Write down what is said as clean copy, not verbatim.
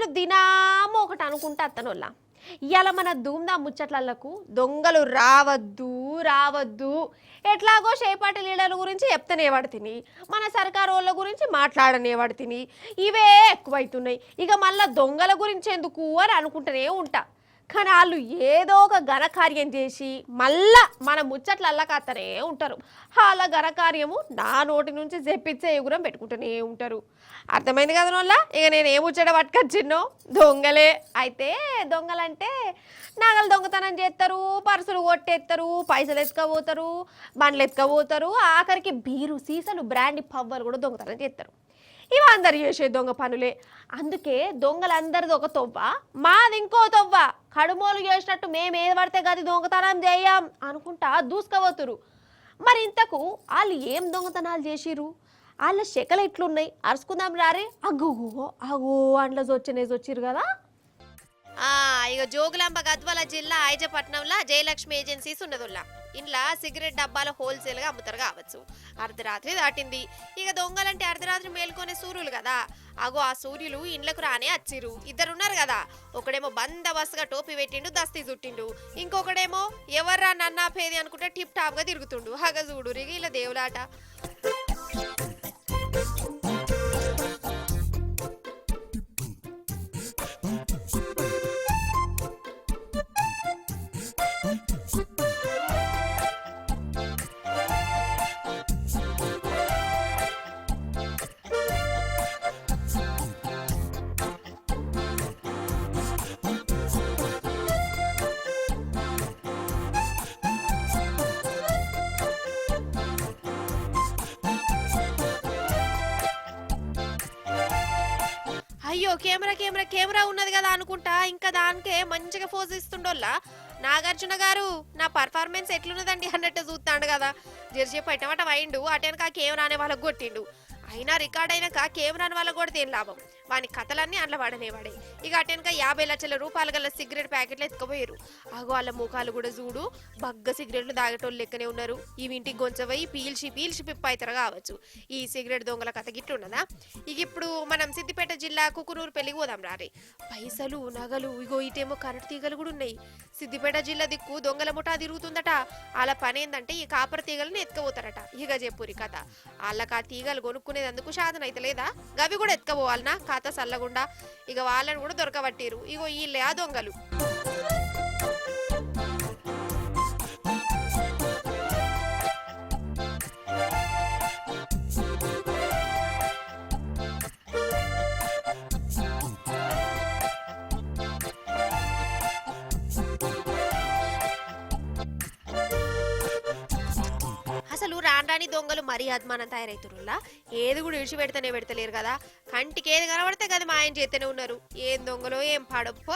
దొంగలు దినాము ఒకటి అనుకుంటా అత్తనోళ్ళ ఇవాళ మన ధూమ్ధాం ముచ్చట్లకు దొంగలు రావద్దు రావద్దు ఎట్లాగో చేపాటి లీడర్ల గురించి చెప్తనే పడుతుంది మన సర్కారు వాళ్ళ గురించి మాట్లాడనే పడుతుంది ఇవే ఎక్కువైతున్నాయి ఇక మళ్ళీ దొంగల గురించి ఎందుకు అని అనుకుంటూనే ఉంటా కానీ వాళ్ళు ఏదో ఒక ఘనకార్యం చేసి మళ్ళా మన ముచ్చట్లల్లకత్తనే ఉంటారు వాళ్ళ ఘనకార్యము నా నోటి నుంచి చెప్పించే ఎగురం పెట్టుకుంటూనే ఉంటారు అర్థమైంది కదా వల్ల ఇక నేను ఏ ముచ్చట పట్టుకొచ్చిన్నో దొంగలే అయితే దొంగలంటే నగలు దొంగతనం చేస్తారు పర్సులు కొట్టేస్తారు పైసలు ఎత్తుకపోతారు బండ్లు ఎత్తుకపోతారు ఆఖరికి బీరు సీసాలు బ్రాండ్ పవ్వలు కూడా దొంగతనం చేస్తారు ఇవి అందరు చేసే దొంగ పనులే అందుకే దొంగలందరిది ఒక తొవ్వ మాది ఇంకో తొవ్వ కడుమోలు చేసినట్టు మేము ఏది పడితే గది దొంగతనం చేయం అనుకుంటా దూసుకపోతురు మరి ఇంతకు వాళ్ళు ఏం దొంగతనాలు చేసిరు వాళ్ళ శకలు ఎట్లున్నాయి అరుచుకుందాం రారే అగ్గో అగో అండ్ల వచ్చిరు కదా ఇక జోగులాంబ గద్వాల జిల్లా ఐజపట్నంలో జయలక్ష్మి ఏజెన్సీస్ ఉన్నదుల్లా ఇంట్లో సిగరెట్ డబ్బాలు హోల్సేల్ గా అమ్ముతారు కావచ్చు అర్ధరాత్రి దాటింది ఇక దొంగలంటే అర్ధరాత్రి మేల్కొనే సూర్యులు కదా అగో ఆ సూర్యులు ఇండ్లకు రానే వచ్చిరు ఇద్దరున్నారు కదా ఒకడేమో బందోబస్తుగా టోపీ పెట్టిండు దస్తీ చుట్టిండు ఇంకొకడేమో ఎవర్రా నన్నా పేది అనుకుంటే టిప్ టాప్ గా తిరుగుతుండు హగ చూడు ఇలా దేవులాట అయ్యో కెమెరా ఉన్నది కదా అనుకుంటా ఇంకా దానికే మంచిగా ఫోజ్ ఇస్తుండోల్లా నాగార్జున గారు నా పర్ఫార్మెన్స్ ఎట్లున్నదండి అన్నట్టు చూస్తాడు కదా జెర్సేపు ఎటమట వైండు అటెనక కెమెరా అనే వాళ్ళకు కొట్టిండు అయినా రికార్డ్ అయినాక కెమెరాని వాళ్ళకు కొడితే ఏం లాభం వాని కథలన్నీ అండ్ల వాడనేవాడే ఇక అటెనక 50 లక్షల రూపాయలు గల సిగరెట్ ప్యాకెట్లు ఎత్తుకుపోయారు ఆగో వాళ్ళ ముఖాలు కూడా చూడు బగ్గ సిగరెట్లు దాగేటోళ్ళు లెక్కనే ఉన్నారు ఈ ఇంటికి గొంచవయి పీల్చి పిప్ప అవుతారు కావచ్చు ఈ సిగరెట్ దొంగల కథ గిట్లున్నదా ఇక ఇప్పుడు మనం సిద్దిపేట జిల్లా కుకునూరు పెళ్లికి పోదాం రారే పైసలు నగలు ఇగో ఇటేమో కరెంట్ తీగలు కూడా ఉన్నాయి సిద్దిపేట జిల్లా దిక్కు దొంగల ముఠా తిరుగుతుందట వాళ్ళ పని ఏందంటే ఈ కాపర తీగలను ఎత్తుకపోతారట ఇక చెప్పురి కథ వాళ్ళకి ఆ తీగలు కొనుక్కునేందుకు సాధన అయితే లేదా గవి కూడా ఎత్తుకపోవాలనా ఖాతా సల్లగుండా ఇక వాళ్ళని కూడా దొరకబట్టిరు ఇగో వీళ్ళే ఆ దొంగలు అసలు రాని దొంగలు మరీ అద్మానం తయారైతురులా ఏది కూడా విడిచిపెడితేనే పెడతలేరు కదా కంటికి ఏది కనబడితే కదా మాయం చేస్తూనే ఉన్నారు ఏం దొంగలో ఏం పాడప్పో